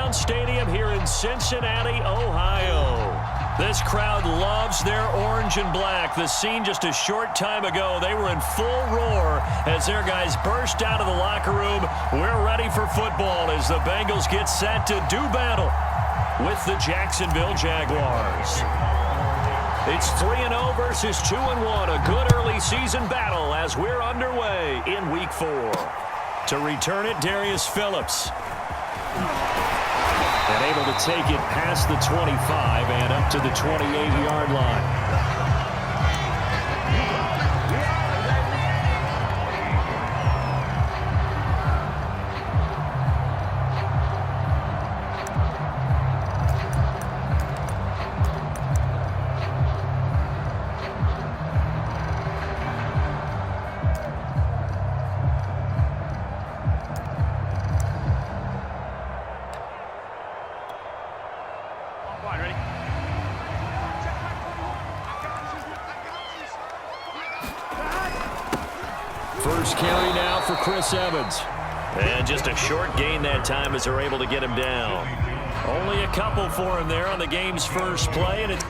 Brown Stadium here in Cincinnati, Ohio. This crowd loves their orange and black. The scene just a short time ago, they were in full roar as their guys burst out of the locker room. We're ready for football as the Bengals get set to do battle with the Jacksonville Jaguars. It's 3-0 versus 2-1, a good early season battle as we're underway in Week 4. To return it, Darius Phillips. And able to take it past the 25 and up to the 28-yard line. First carry now for Chris Evans. And just a short gain that time as they're able to get him down. Only a couple for him there on the game's first play, and it's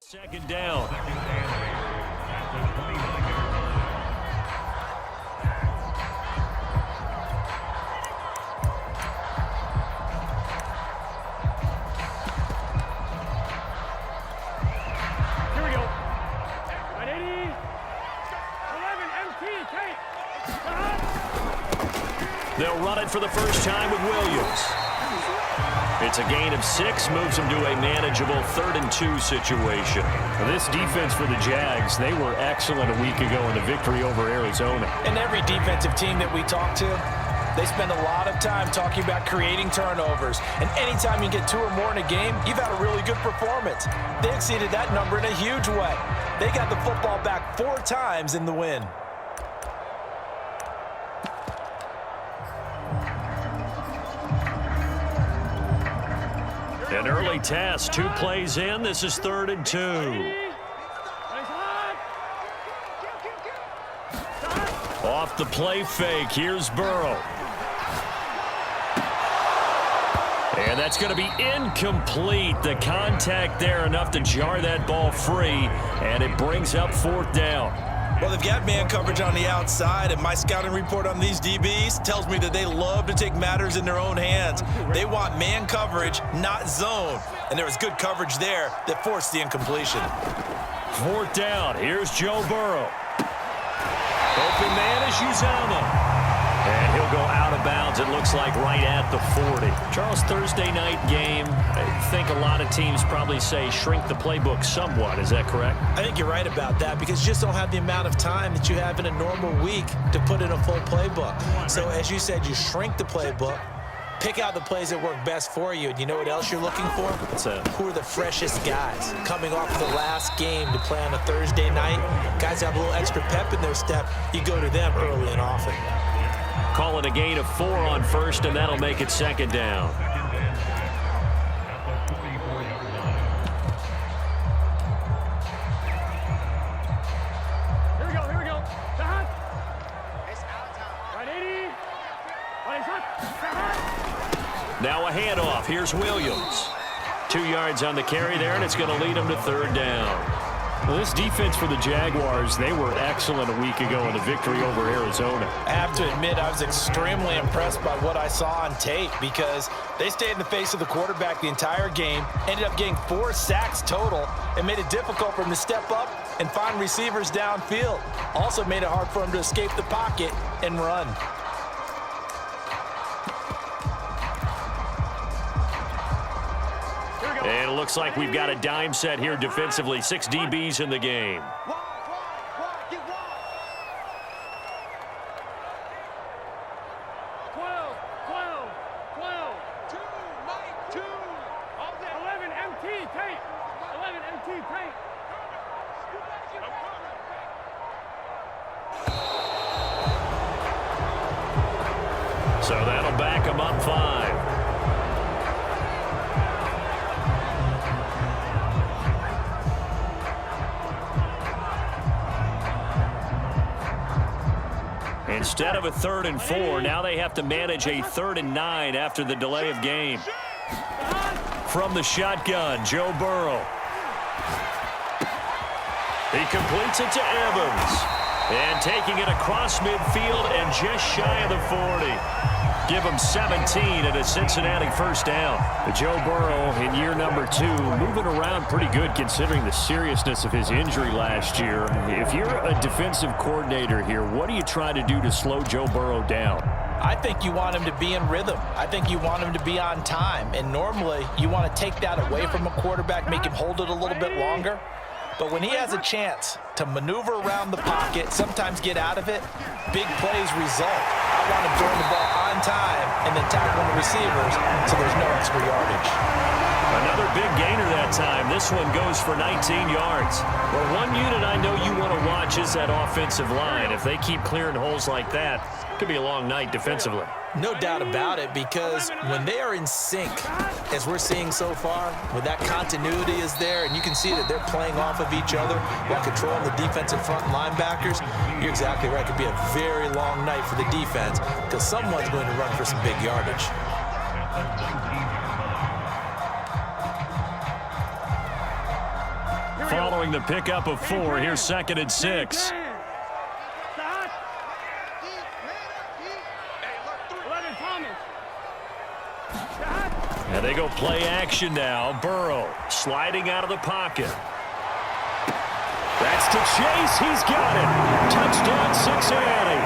second down. Here we go. 180. 11 MT. Take. They'll run it for the first time with Williams. It's a gain of 6, moves them to a manageable 3rd and 2 situation. Now, this defense for the Jags, they were excellent a week ago in the victory over Arizona. And every defensive team that we talk to, they spend a lot of time talking about creating turnovers. And anytime you get 2 or more in a game, you've had a really good performance. They exceeded that number in a huge way. They got the football back 4 times in the win. An early test, 2 plays in. This is 3rd and 2. Off the play fake, here's Burrow. And that's going to be incomplete. The contact there enough to jar that ball free, and it brings up 4th down. Well, they've got man coverage on the outside, and my scouting report on these DBs tells me that they love to take matters in their own hands. They want man coverage, not zone. And there was good coverage there that forced the incompletion. 4th down. Here's Joe Burrow. Open man is Uzomah. And he'll go out of bounds, it looks like, right at the 40. Charles, Thursday night game, I think a lot of teams probably say shrink the playbook somewhat. Is that correct? I think you're right about that because you just don't have the amount of time that you have in a normal week to put in a full playbook. So, as you said, you shrink the playbook, pick out the plays that work best for you. And you know what else you're looking for? What's that? Who are the freshest guys coming off of the last game to play on a Thursday night? Guys have a little extra pep in their step. You go to them early and often. Call it a gain of 4 on 1st, and that'll make it 2nd down. Here we go. Here we go. Right 80. Now a handoff. Here's Williams. 2 yards on the carry there, and it's going to lead him to 3rd down. Well, this defense for the Jaguars, they were excellent a week ago in the victory over Arizona. I have to admit, I was extremely impressed by what I saw on tape because they stayed in the face of the quarterback the entire game, ended up getting 4 sacks total, and made it difficult for him to step up and find receivers downfield. Also made it hard for him to escape the pocket and run. And it looks like we've got a dime set here defensively. 6 DBs in the game. So that'll back them up 5. Instead of a 3rd and 4, now they have to manage a 3rd and 9 after the delay of game. From the shotgun, Joe Burrow. He completes it to Evans. And taking it across midfield and just shy of the 40. Give him 17 and a Cincinnati first down. Joe Burrow in year number 2, moving around pretty good considering the seriousness of his injury last year. If you're a defensive coordinator here, what do you try to do to slow Joe Burrow down? I think you want him to be in rhythm. I think you want him to be on time. And normally you want to take that away from a quarterback, make him hold it a little bit longer. But when he has a chance to maneuver around the pocket, sometimes get out of it, big plays result. I want him throwing the ball on time and then tackling the receivers so there's no extra yardage. Another big gainer that time. This one goes for 19 yards. Well, one unit I know you want to watch is that offensive line. If they keep clearing holes like that, it could be a long night defensively. No doubt about it, because when they are in sync, as we're seeing so far, when that continuity is there and you can see that they're playing off of each other while controlling the defensive front linebackers, you're exactly right. It could be a very long night for the defense because someone's going to run for some big yardage. Following the pickup of 4, here's 2nd and 6. And they go play action now. Burrow sliding out of the pocket. That's to Chase. He's got it. Touchdown, Cincinnati.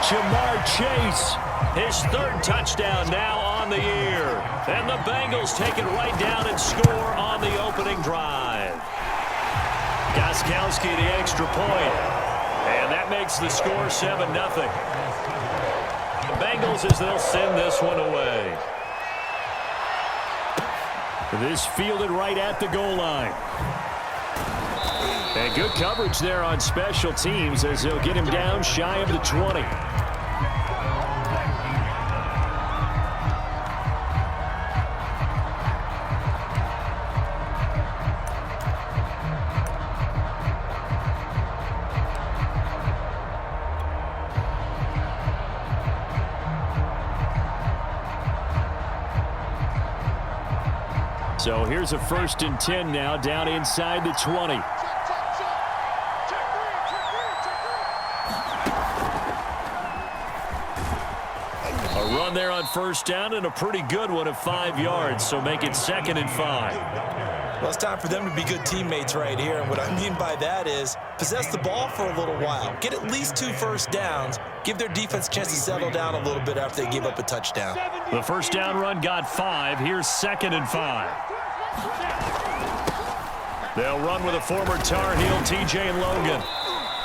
Jamar Chase, his 3rd touchdown now on the year. And the Bengals take it right down and score on the opening drive. Gostkowski the extra point. And that makes the score 7-0. The Bengals as they'll send this one away. This fielded right at the goal line. And good coverage there on special teams as they'll get him down shy of the 20. So here's a 1st and 10 now down inside the 20. A run there on 1st down and a pretty good one of 5 yards. So make it 2nd and 5. Well, it's time for them to be good teammates right here. And what I mean by that is possess the ball for a little while. Get at least 2 first downs. Give their defense a chance to settle down a little bit after they give up a touchdown. The 1st down run got 5. Here's 2nd and 5. They'll run with a former Tar Heel, T.J. Logan.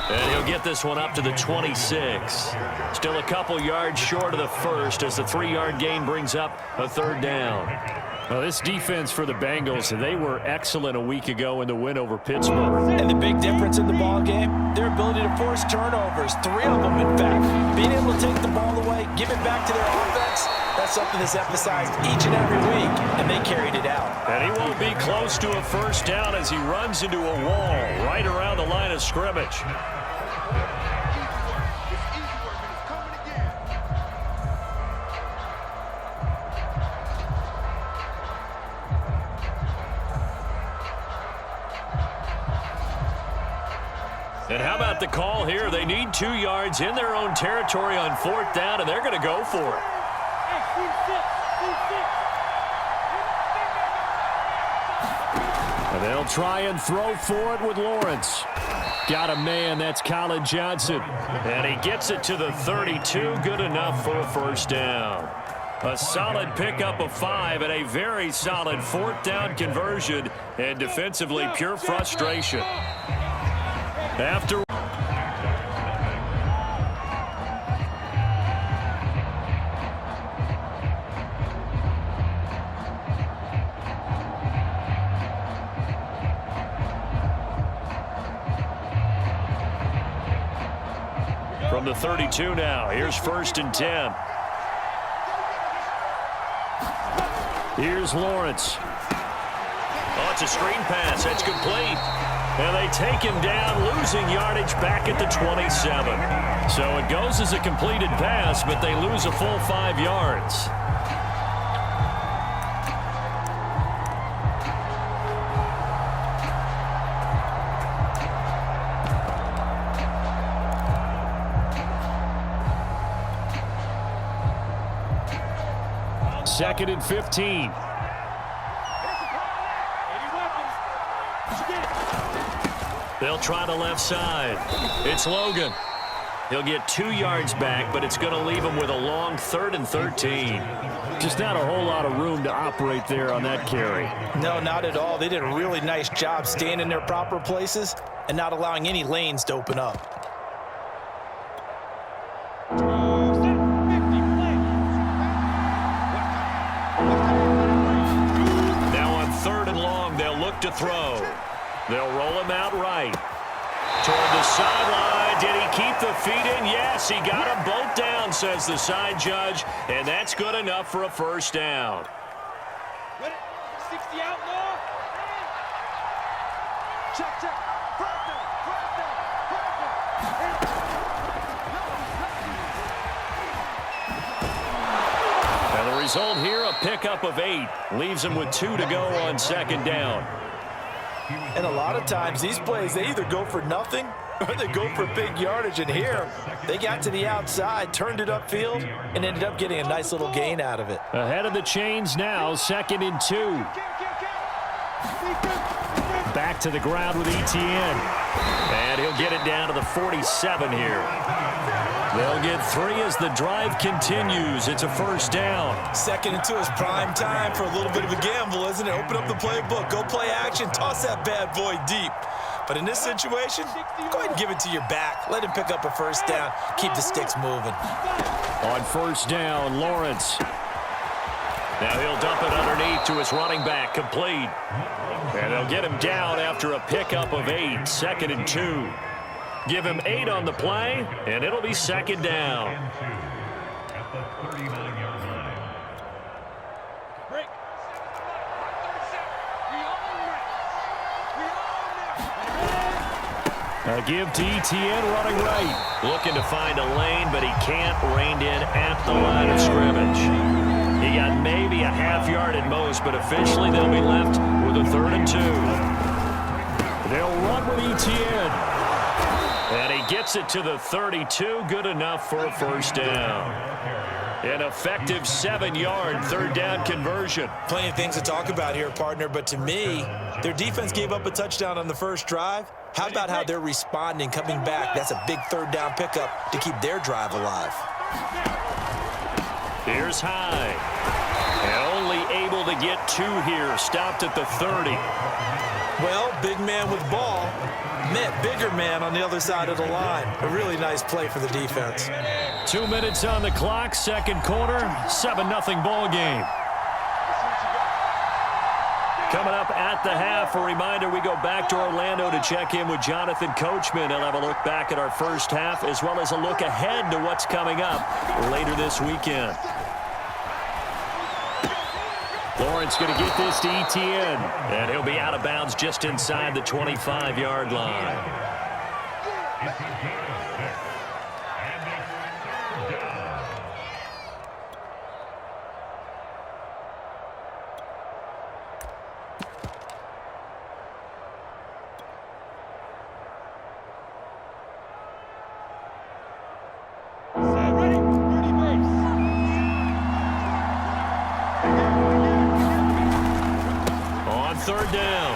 And he'll get this one up to the 26. Still a couple yards short of the 1st as the 3-yard gain brings up a 3rd down. Well, this defense for the Bengals, they were excellent a week ago in the win over Pittsburgh. And the big difference in the ball game, their ability to force turnovers, 3 of them in fact. Being able to take the ball away, give it back to their offense, that's something that's emphasized each and every week, and they carried it out. And he won't be close to a 1st down as he runs into a wall right around the line of scrimmage. And how about the call here? They need 2 yards in their own territory on 4th down, and they're going to go for it. And they'll try and throw for it with Lawrence. Got a man, that's Colin Johnson. And he gets it to the 32, good enough for a 1st down. A solid pickup of 5 and a very solid 4th down conversion, and defensively pure frustration. After from the 32 now, here's 1st and 10. Here's Lawrence. Oh, it's a screen pass. That's complete. And they take him down, losing yardage back at the 27. So it goes as a completed pass, but they lose a full 5 yards. Second and 15. They'll try the left side. It's Logan. He'll get 2 yards back, but it's going to leave him with a long 3rd and 13. Just not a whole lot of room to operate there on that carry. No, not at all. They did a really nice job staying in their proper places and not allowing any lanes to open up. To throw. They'll roll him out right. Toward the sideline. Did he keep the feet in? Yes, he got them both down, says the side judge, and that's good enough for a 1st down. 60 outlaw. Check, check. And the result here, a pickup of 8. Leaves him with 2 to go on 2nd down. And a lot of times these plays, they either go for nothing or they go for big yardage. And here, they got to the outside, turned it upfield, and ended up getting a nice little gain out of it. Ahead of the chains now, 2nd and 2. Back to the ground with Etienne. And he'll get it down to the 47 here. They'll get 3 as the drive continues. It's a 1st down. 2nd and 2 is prime time for a little bit of a gamble, isn't it? Open up the playbook, go play action, toss that bad boy deep. But in this situation, go ahead and give it to your back. Let him pick up a 1st down. Keep the sticks moving. On 1st down, Lawrence. Now he'll dump it underneath to his running back, complete. And they'll get him down after a pickup of 8, 2nd and 2. Give him 8 on the play, and it'll be 2nd down. A give to Etienne running right. Looking to find a lane, but he can't. Reined in at the line of scrimmage. He got maybe a half yard at most, but officially they'll be left with a 3rd and 2. They'll run with Etienne. And he gets it to the 32. Good enough for a 1st down. An effective 7-yard 3rd down conversion. Plenty of things to talk about here, partner, but to me, their defense gave up a touchdown on the first drive. How about how they're responding, coming back? That's a big 3rd down pickup to keep their drive alive. Here's High. And only able to get 2 here. Stopped at the 30. Well, big man with ball met bigger man on the other side of the line. A really nice play for the defense. 2 minutes on the clock, 2nd quarter, 7-0 ball game. Coming up at the half, a reminder we go back to Orlando to check in with Jonathan Coachman. He'll have a look back at our 1st half as well as a look ahead to what's coming up later this weekend. Lawrence going to get this to Etienne. And he'll be out of bounds just inside the 25-yard line. third down.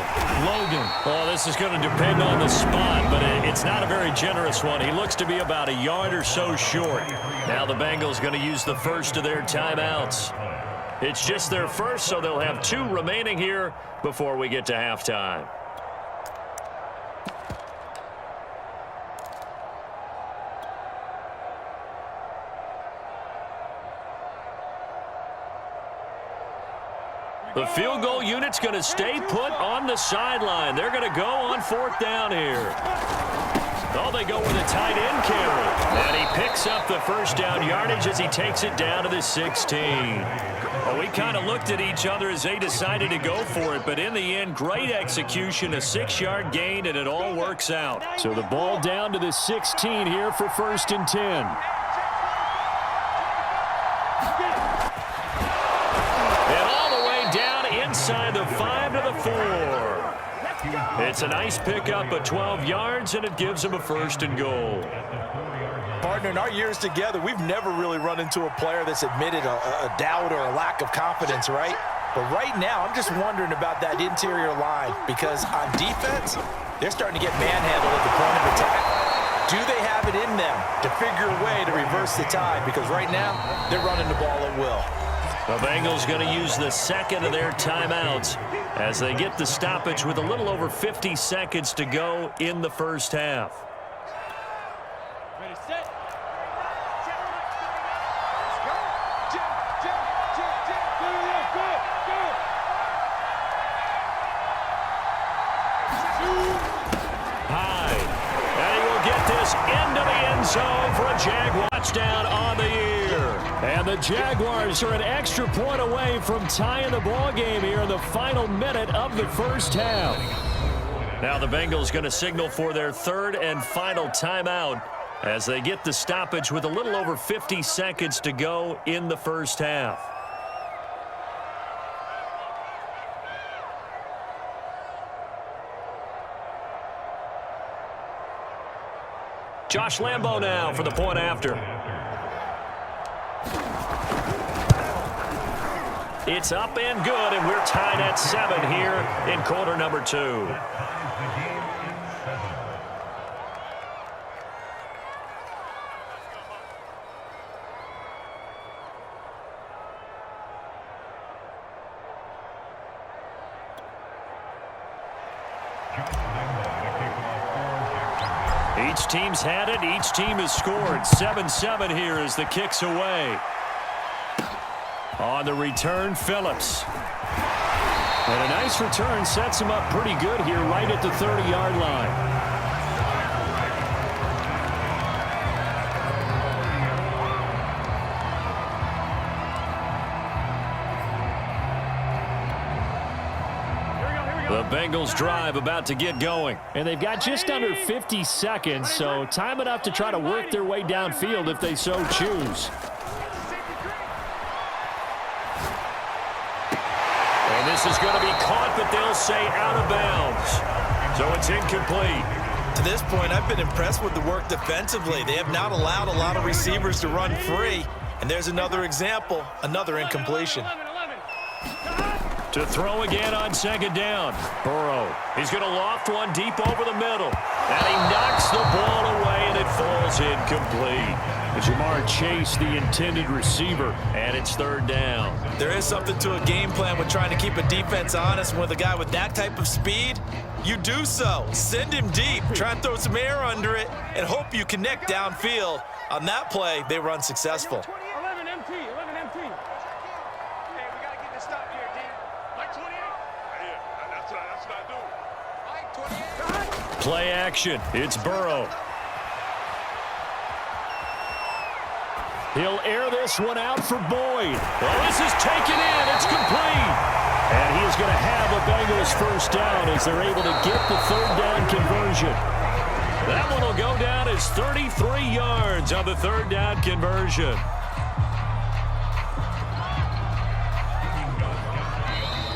Logan. Oh, this is going to depend on the spot, but it's not a very generous one. He looks to be about a yard or so short. Now the Bengals going to use the first of their timeouts. It's just their first, so they'll have 2 remaining here before we get to halftime. The field goal unit's going to stay put on the sideline. They're going to go on 4th down here. Oh, they go with a tight end carry. And he picks up the first down yardage as he takes it down to the 16. Well, we kind of looked at each other as they decided to go for it, but in the end, great execution, a 6-yard gain, and it all works out. So the ball down to the 16 here for 1st and 10. Inside the 5 to the 4. It's a nice pickup of 12 yards, and it gives him a 1st and goal. Partner, in our years together, we've never really run into a player that's admitted a doubt or a lack of confidence, right? But right now, I'm just wondering about that interior line, because on defense, they're starting to get manhandled at the point of attack. Do they have it in them to figure a way to reverse the tide? Because right now, they're running the ball at will. The Bengals going to use the second of their timeouts as they get the stoppage with a little over 50 seconds to go in the first half. Ready, set. High. And he will get this into the end zone for a Jaguar touchdown on the year. And the Jaguars are an extra point away from tying the ball game here in the final minute of the first half. Now the Bengals going to signal for their 3rd and final timeout as they get the stoppage with a little over 50 seconds to go in the first half. Josh Lambo now for the point after. It's up and good, and we're tied at 7 here in quarter number 2. Each team's had it. Each team has scored. 7-7 here as the kick's away. On the return, Phillips. And a nice return sets him up pretty good here right at the 30-yard line. The Bengals drive about to get going. And they've got just under 50 seconds, so time enough to try to work their way downfield if they so choose. And this is going to be caught, but they'll say out of bounds. So it's incomplete. To this point, I've been impressed with the work defensively. They have not allowed a lot of receivers to run free. And there's another example, another incompletion. To throw again on 2nd down. Burrow. He's going to loft one deep over the middle. And he knocks the ball away, and it falls incomplete. Jamar Chase, the intended receiver. And it's 3rd down. There is something to a game plan with trying to keep a defense honest. With a guy with that type of speed, you do so. Send him deep. Try and throw some air under it and hope you connect downfield. On that play, they were unsuccessful. 11 MT, 11 MT. Hey, we got to get this stop here, D. Like 28. Yeah, that's what I do. Like 28. Play action. It's Burrow. He'll air this one out for Boyd. Well, this is taken in. It's complete. And he is going to have a Bengals first down as they're able to get the 3rd down conversion. That one will go down as 33 yards on the 3rd down conversion.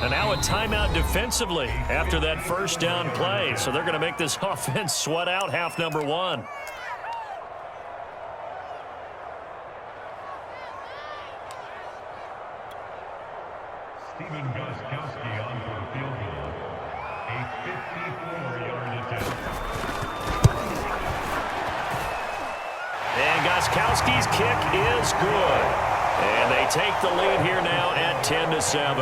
And now a timeout defensively after that first down play. So they're going to make this offense sweat out half number 1. Stephen Gostkowski on for the field goal. And Gostkowski's kick is good. And they take the lead here now at 10-7.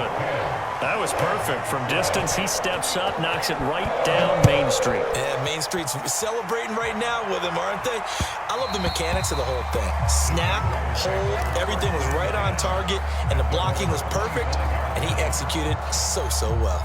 That was perfect. From distance, he steps up, knocks it right down Main Street. Yeah, Main Street's celebrating right now with him, aren't they? I love the mechanics of the whole thing. Snap, hold, everything was right on target, and the blocking was perfect, and he executed so well.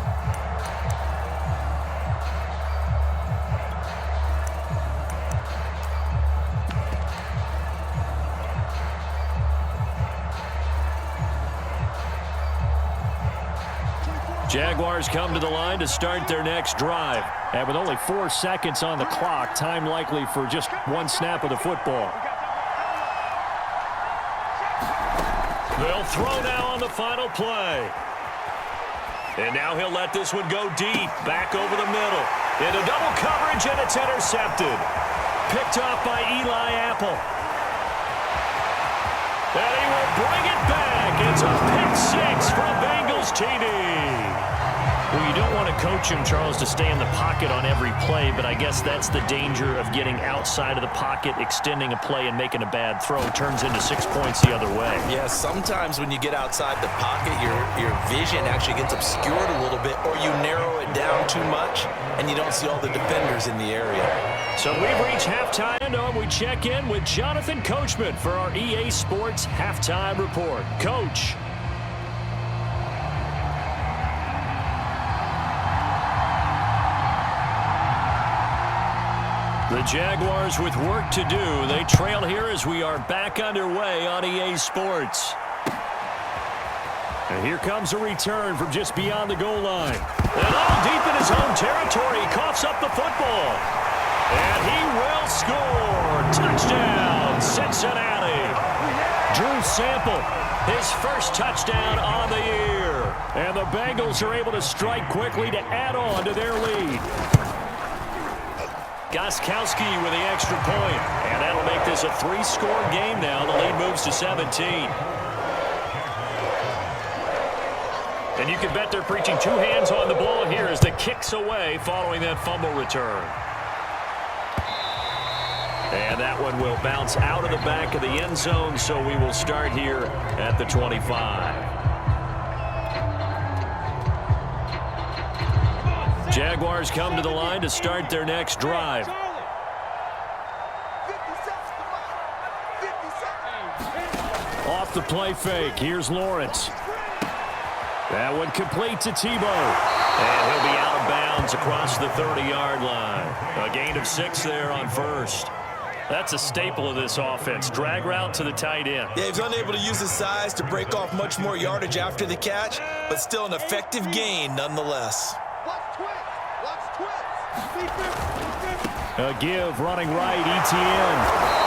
Jaguars come to the line to start their next drive. And with only 4 seconds on the clock, time likely for just one snap of the football. They'll throw now on the final play. And now he'll let this one go deep, back over the middle. Into double coverage, and it's intercepted. Picked off by Eli Apple. And he will bring it back. It's a pick 6 from Bengals TD. Well, you don't want to coach him, Charles, to stay in the pocket on every play, but I guess that's the danger of getting outside of the pocket, extending a play, and making a bad throw. Turns into 6 points the other way. Yeah, sometimes when you get outside the pocket, your vision actually gets obscured a little bit, or you narrow it down too much, and you don't see all the defenders in the area. So we've reached halftime, and we check in with Jonathan Coachman for our EA Sports Halftime Report. Coach. The Jaguars with work to do. They trail here as we are back underway on EA Sports. And here comes a return from just beyond the goal line. And all deep in his own territory, he coughs up the football. And he will score. Touchdown, Cincinnati. Drew Sample, his first touchdown on the year. And the Bengals are able to strike quickly to add on to their lead. Gostkowski with the extra point. And that'll make this a 3-score game now. The lead moves to 17. And you can bet they're preaching 2 hands on the ball here as the kick's away following that fumble return. And that one will bounce out of the back of the end zone, so we will start here at the 25. Jaguars come to the line to start their next drive. Off the play fake, here's Lawrence. That one complete to Tebow. And he'll be out of bounds across the 30-yard line. A gain of 6 there on first. That's a staple of this offense. Drag route to the tight end. Yeah, he's unable to use his size to break off much more yardage after the catch, but still an effective gain nonetheless. A give running right, ETN.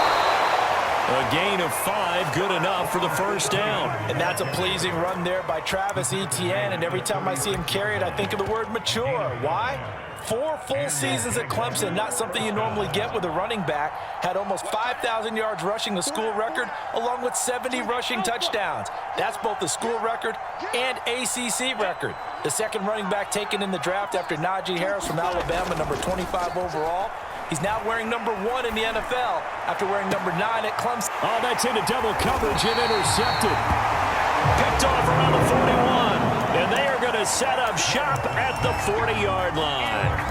A gain of 5, good enough for the first down. And that's a pleasing run there by Travis Etienne, and every time I see him carry it, I think of the word mature. Why? 4 full seasons at Clemson, not something you normally get with a running back. Had almost 5,000 yards rushing, the school record, along with 70 rushing touchdowns. That's both the school record and ACC record. The second running back taken in the draft after Najee Harris from Alabama, number 25 overall. He's now wearing number 1 in the NFL after wearing number 9 at Clemson. Oh, that's into double coverage and intercepted. Picked off around the 41. And they are going to set up shop at the 40-yard line.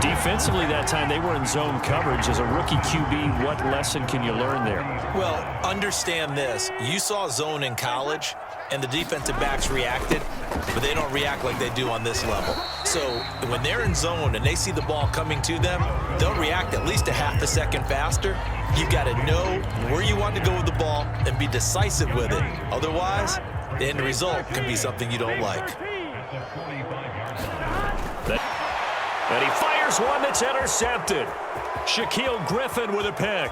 Defensively that time, they were in zone coverage. As a rookie QB, what lesson can you learn there? Well, understand this. You saw zone in college, and the defensive backs reacted, but they don't react like they do on this level. So when they're in zone and they see the ball coming to them, they'll react at least a half a second faster. You've got to know where you want to go with the ball and be decisive with it. Otherwise, the end result can be something you don't like. And he fires one that's intercepted. Shaquille Griffin with a pick.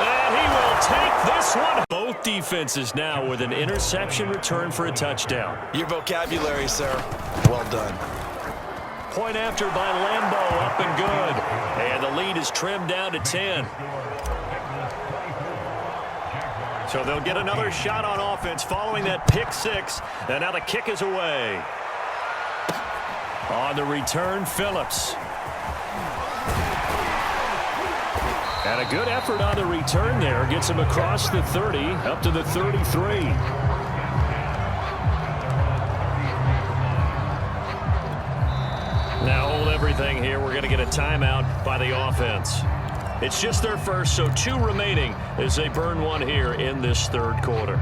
And he will take this one. Both defenses now with an interception return for a touchdown. Your vocabulary, sir. Well done. Point after by Lambeau, up and good. And the lead is trimmed down to 10. So they'll get another shot on offense following that pick 6. And now the kick is away. On the return, Phillips. And a good effort on the return there. Gets him across the 30, up to the 33. Now hold everything here. We're going to get a timeout by the offense. It's just their first, so 2 remaining as they burn 1 here in this third quarter.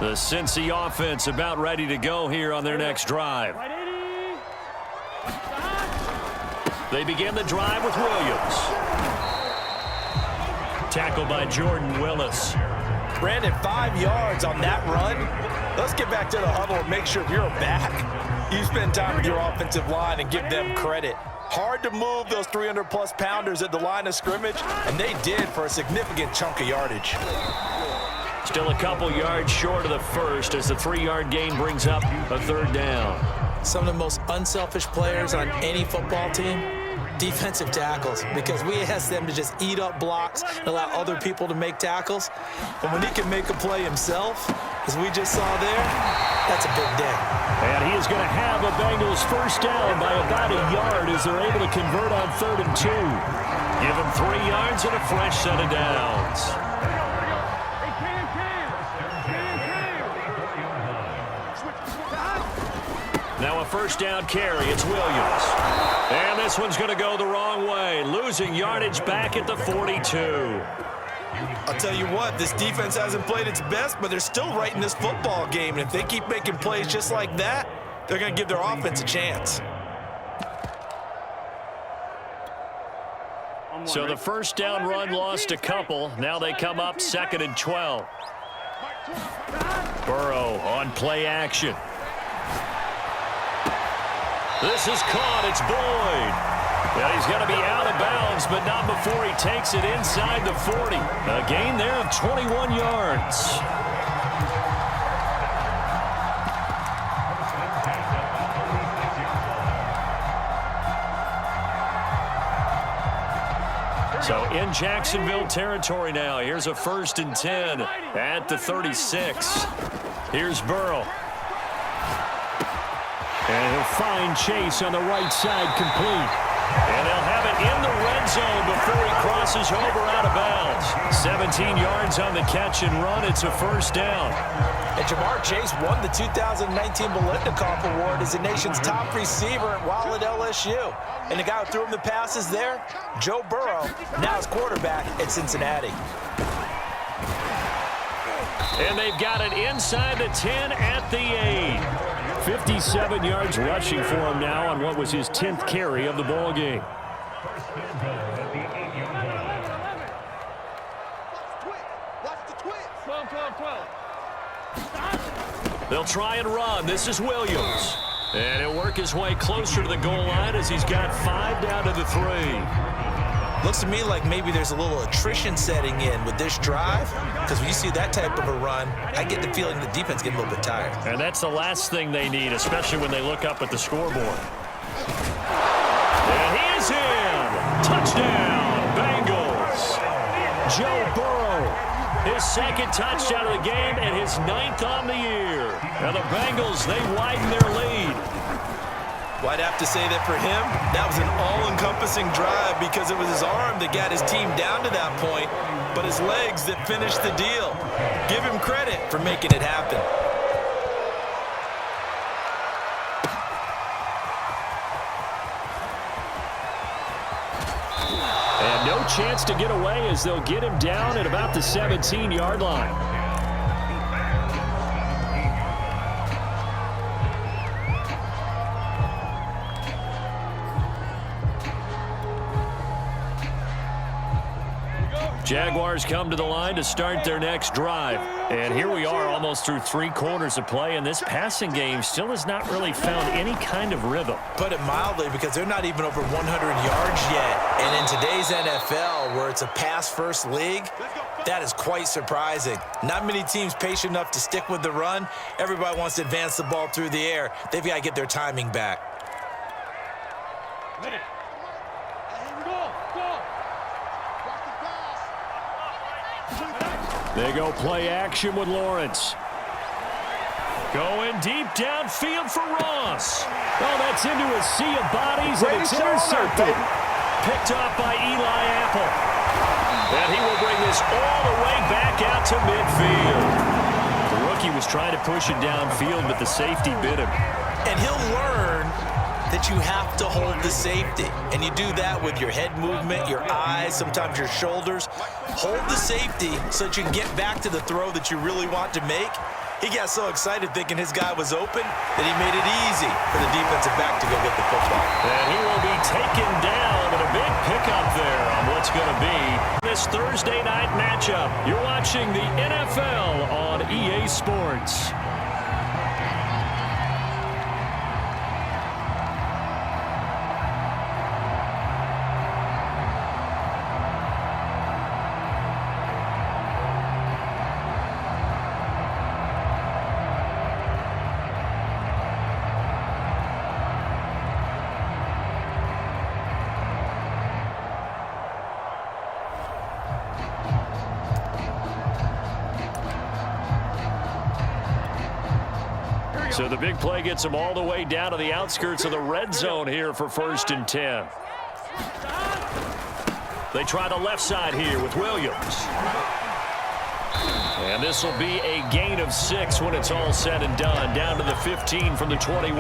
The Cincy offense about ready to go here on their next drive. They begin the drive with Williams. Tackled by Jordan Willis. Brandon, 5 yards on that run. Let's get back to the huddle and make sure if you're back, you spend time with your offensive line and give them credit. Hard to move those 300-plus pounders at the line of scrimmage, and they did for a significant chunk of yardage. Still a couple yards short of the first as the 3-yard gain brings up a third down. Some of the most unselfish players on any football team, defensive tackles, because we ask them to just eat up blocks and allow other people to make tackles. And when he can make a play himself, as we just saw there, that's a big day. And he is going to have a Bengals first down by about a yard as they're able to convert on 3rd and 2. Give him 3 yards and a fresh set of downs. Now a first down carry. It's Williams. And this one's going to go the wrong way. Losing yardage back at the 42. I'll tell you what, this defense hasn't played its best, but they're still right in this football game. And if they keep making plays just like that, they're going to give their offense a chance. So the first down run lost a couple. Now they come up 2nd and 12. Burrow on play action. This is caught. It's Boyd. And he's going to be out of bounds, but not before he takes it inside the 40. A gain there of 21 yards. So in Jacksonville territory now. Here's a 1st and 10 at the 36. Here's Burrow. And he'll find Chase on the right side complete. And they'll have it in the red zone before he crosses over out of bounds. 17 yards on the catch and run. It's a first down. And Jamar Chase won the 2019 Biletnikoff Award as the nation's top receiver while at LSU. And the guy who threw him the passes there, Joe Burrow, now his quarterback at Cincinnati. And they've got it inside the 10 at the 8. 57 yards rushing for him now on what was his 10th carry of the ball game. They'll try and run. This is Williams. And he'll work his way closer to the goal line as he's got 5 down to the 3. Looks to me like maybe there's a little attrition setting in with this drive, because when you see that type of a run, I get the feeling the defense getting a little bit tired. And that's the last thing they need, especially when they look up at the scoreboard. And he is in. Touchdown, Bengals. Joe Burrow, his 2nd touchdown of the game and his 9th on the year. Now the Bengals, they widen their lead. Well, I'd have to say that for him, that was an all-encompassing drive because it was his arm that got his team down to that point, but his legs that finished the deal. Give him credit for making it happen. And no chance to get away as they'll get him down at about the 17-yard line. Jaguars come to the line to start their next drive. And here we are almost through 3 quarters of play, and this passing game still has not really found any kind of rhythm. Put it mildly, because they're not even over 100 yards yet. And in today's NFL, where it's a pass-first league, That is quite surprising. Not many teams patient enough to stick with the run. Everybody wants to advance the ball through the air. They've got to get their timing back. They go play action with Lawrence. Going deep downfield for Ross. Oh, that's into a sea of bodies, and it's intercepted. Picked off by Eli Apple. And he will bring this all the way back out to midfield. The rookie was trying to push it downfield, but the safety bit him. And he'll learn that you have to hold the safety. And you do that with your head movement, your eyes, sometimes your shoulders. Hold the safety so that you can get back to the throw that you really want to make. He got so excited thinking his guy was open that he made it easy for the defensive back to go get the football. And he will be taken down, and a big pickup there on what's going to be this Thursday night matchup. You're watching the NFL on EA Sports. So the big play gets them all the way down to the outskirts of the red zone here for 1st and 10. They try the left side here with Williams. And this will be a gain of 6 when it's all said and done. Down to the 15 from the 21.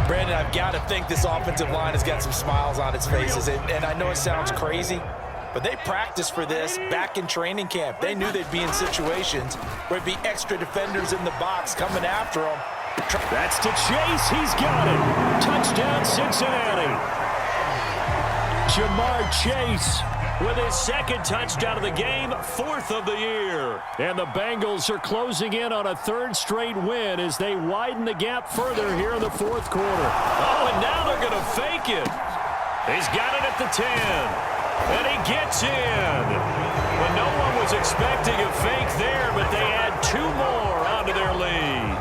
Brandon, I've got to think this offensive line has got some smiles on its faces. And I know it sounds crazy, but they practiced for this back in training camp. They knew they'd be in situations where it'd be extra defenders in the box coming after them. That's to Chase. He's got it. Touchdown, Cincinnati. Jamar Chase with his 2nd touchdown of the game, 4th of the year. And the Bengals are closing in on a 3rd straight win as they widen the gap further here in the 4th quarter. Oh, and now they're going to fake it. He's got it at the 10. And he gets in. But no one was expecting a fake there, but they add 2 more onto their lead.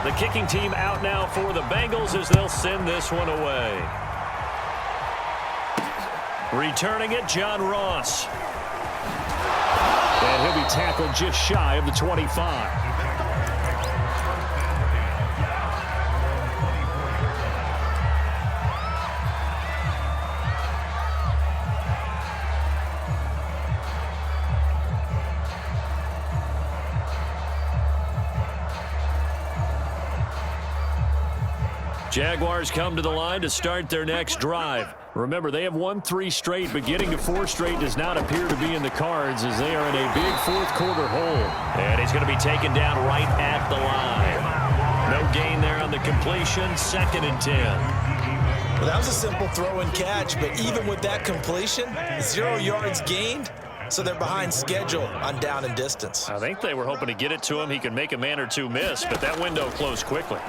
The kicking team out now for the Bengals as they'll send this one away. Returning it, John Ross. And he'll be tackled just shy of the 25. Jaguars come to the line to start their next drive. Remember, they have won 3 straight, but getting to 4 straight does not appear to be in the cards as they are in a big 4th quarter hole. And he's going to be taken down right at the line. No gain there on the completion, 2nd and 10. Well, that was a simple throw and catch, but even with that completion, 0 yards gained, so they're behind schedule on down and distance. I think they were hoping to get it to him. He could make a man or 2 miss, but that window closed quickly.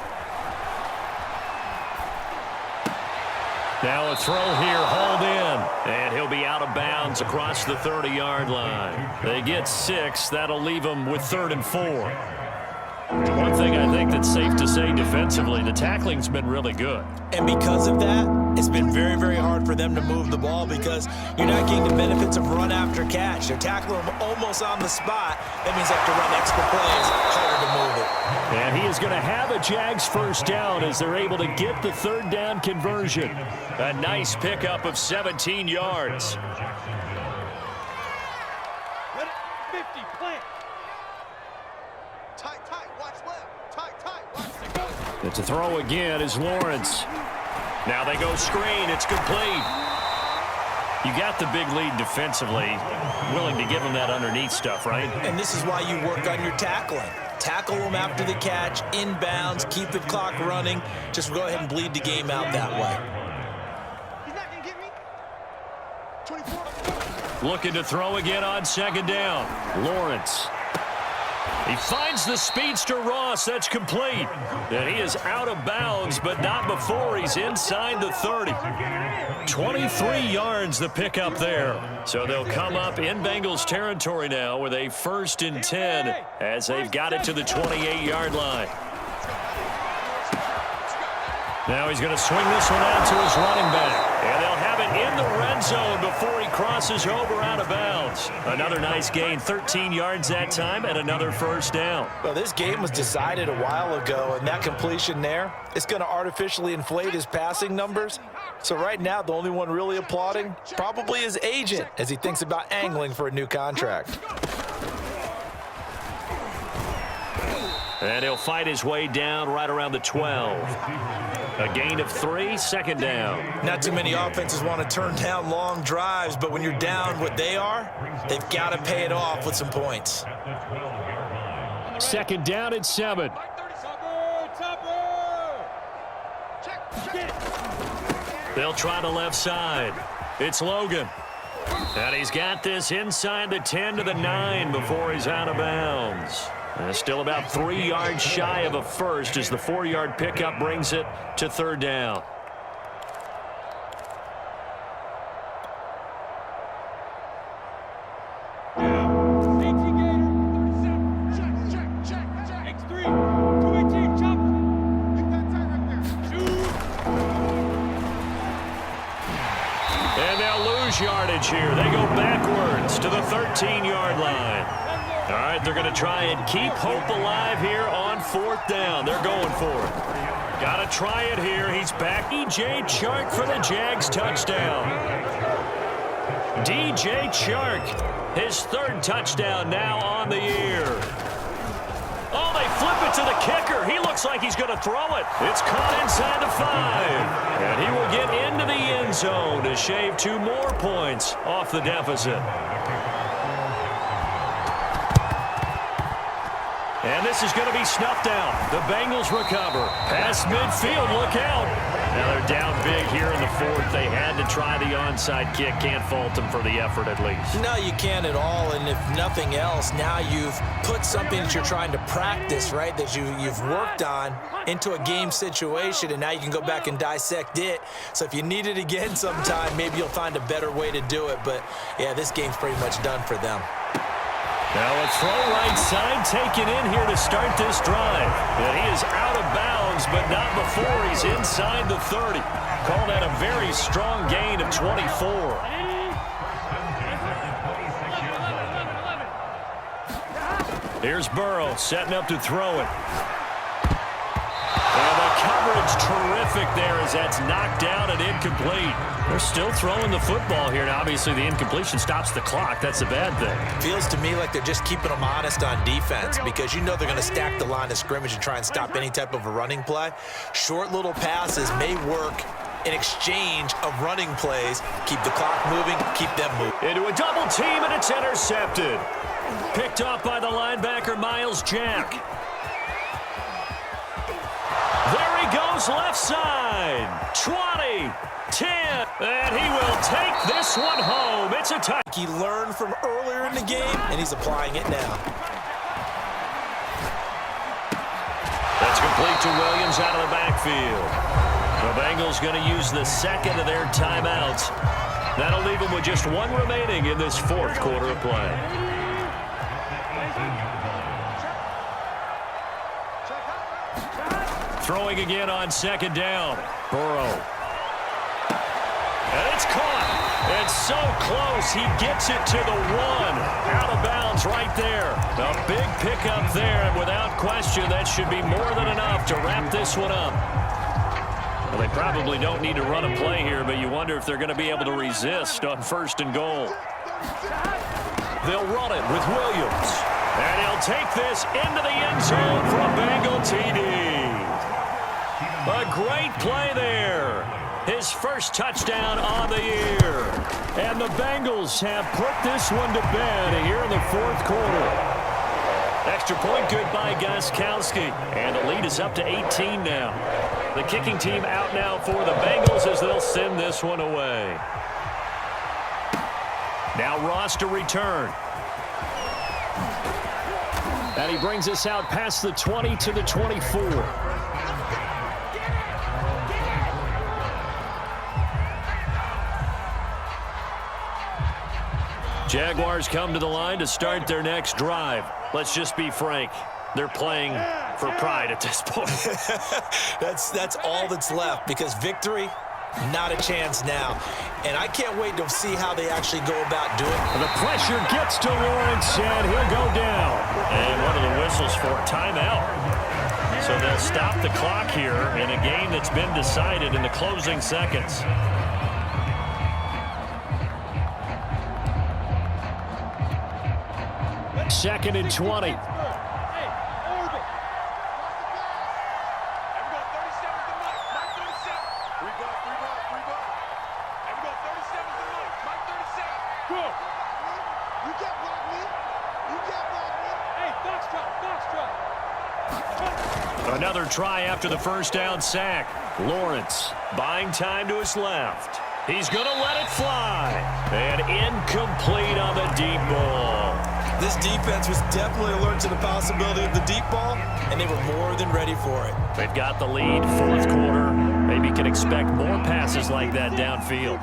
Now a throw here, hauled in, and he'll be out of bounds across the 30-yard line. They get 6. That'll leave them with 3rd and 4. One thing I think that's safe to say defensively, the tackling's been really good. And because of that, it's been very, very hard for them to move the ball because you're not getting the benefits of run after catch. They're tackling them almost on the spot. That means they have to run extra plays, harder to move it. And he is going to have a Jags 1st down as they're able to get the 3rd down conversion. A nice pickup of 17 yards. 50, plant. Tight, watch left. Tight, watch the go. It's a throw again is Lawrence. Now they go screen. It's complete. You got the big lead defensively. Willing to give them that underneath stuff, right? And this is why you work on your tackling. Tackle them after the catch, inbounds, keep the clock running. Just go ahead and bleed the game out that way. He's not going to get me. 24. Looking to throw again on 2nd down. Lawrence. He finds the speedster Ross. That's complete. And he is out of bounds, but not before he's inside the 30. 23 yards the pickup there. So they'll come up in Bengals territory now with a 1st and 10 as they've got it to the 28-yard line. Now he's going to swing this one out to his running back. And they'll have it in the red zone before he crosses over out of bounds. Another nice gain, 13 yards that time, and another 1st down. Well, this game was decided a while ago, and that completion there, it's going to artificially inflate his passing numbers. So right now, the only one really applauding probably his agent as he thinks about angling for a new contract. And he'll fight his way down right around the 12. A gain of 3, 2nd down. Not too many offenses want to turn down long drives, but when you're down what they are, they've got to pay it off with some points. 2nd down at 7. They'll try the left side. It's Logan. And he's got this inside the 10 to the 9 before he's out of bounds. And still about 3 yards shy of a 1st as the 4-yard pickup brings it to 3rd down. And they'll lose yardage here. They go backwards to the 13-yard line. All right, they're going to try and keep hope alive here on 4th down. They're going for it. Got to try it here. He's back. DJ Chark for the Jags touchdown. DJ Chark, his 3rd touchdown now on the year. Oh, they flip it to the kicker. He looks like he's going to throw it. It's caught inside the 5. And he will get into the end zone to shave 2 more points off the deficit. And this is going to be snuffed out. The Bengals recover. Past midfield, look out. Now they're down big here in the 4th. They had to try the onside kick. Can't fault them for the effort at least. No, you can't at all. And if nothing else, now you've put something that you're trying to practice, right, that you've worked on into a game situation, and now you can go back and dissect it. So if you need it again sometime, maybe you'll find a better way to do it. But, yeah, this game's pretty much done for them. Now a throw right side taken in here to start this drive. And he is out of bounds, but not before he's inside the 30. Call that a very strong gain of 24. Here's Burrow setting up to throw it. And the coverage terrific there as that's knocked down and incomplete. They're still throwing the football here. Now, obviously, the incompletion stops the clock. That's a bad thing. Feels to me like they're just keeping them honest on defense because you know they're going to stack the line of scrimmage and try and stop any type of a running play. Short little passes may work in exchange of running plays. Keep the clock moving, keep them moving. Into a double team, and it's intercepted. Picked off by the linebacker, Miles Jack. There he goes left side. 20, 10, and he will take this one home. It's a tie. He learned from earlier in the game, and he's applying it now. That's complete to Williams out of the backfield. The Bengals going to use the 2nd of their timeouts. That'll leave them with just 1 remaining in this 4th quarter of play. Throwing again on 2nd down. Burrow. And it's caught. It's so close. He gets it to the 1. Out of bounds right there. A big pickup there, and without question, that should be more than enough to wrap this one up. Well, they probably don't need to run a play here, but you wonder if they're going to be able to resist on 1st and goal. They'll run it with Williams. And he'll take this into the end zone for a Bengal TD. A great play there. His 1st touchdown on the year. And the Bengals have put this one to bed here in the 4th quarter. Extra point good by Gostkowski. And the lead is up to 18 now. The kicking team out now for the Bengals as they'll send this one away. Now Ross to return. And he brings us out past the 20 to the 24. Jaguars come to the line to start their next drive. Let's just be frank. They're playing for pride at this point. That's all that's left, because victory, not a chance now. And I can't wait to see how they actually go about doing it. The pressure gets to Lawrence, and he'll go down. And one of the whistles for timeout. So they'll stop the clock here in a game that's been decided in the closing seconds. Second and 20. Another try after the first down sack. Lawrence buying time to his left. He's going to let it fly. And incomplete on the deep ball. This defense was definitely alert to the possibility of the deep ball, and they were more than ready for it. They've got the lead, fourth quarter. Maybe can expect more passes like that downfield.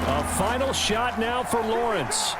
A final shot now for Lawrence.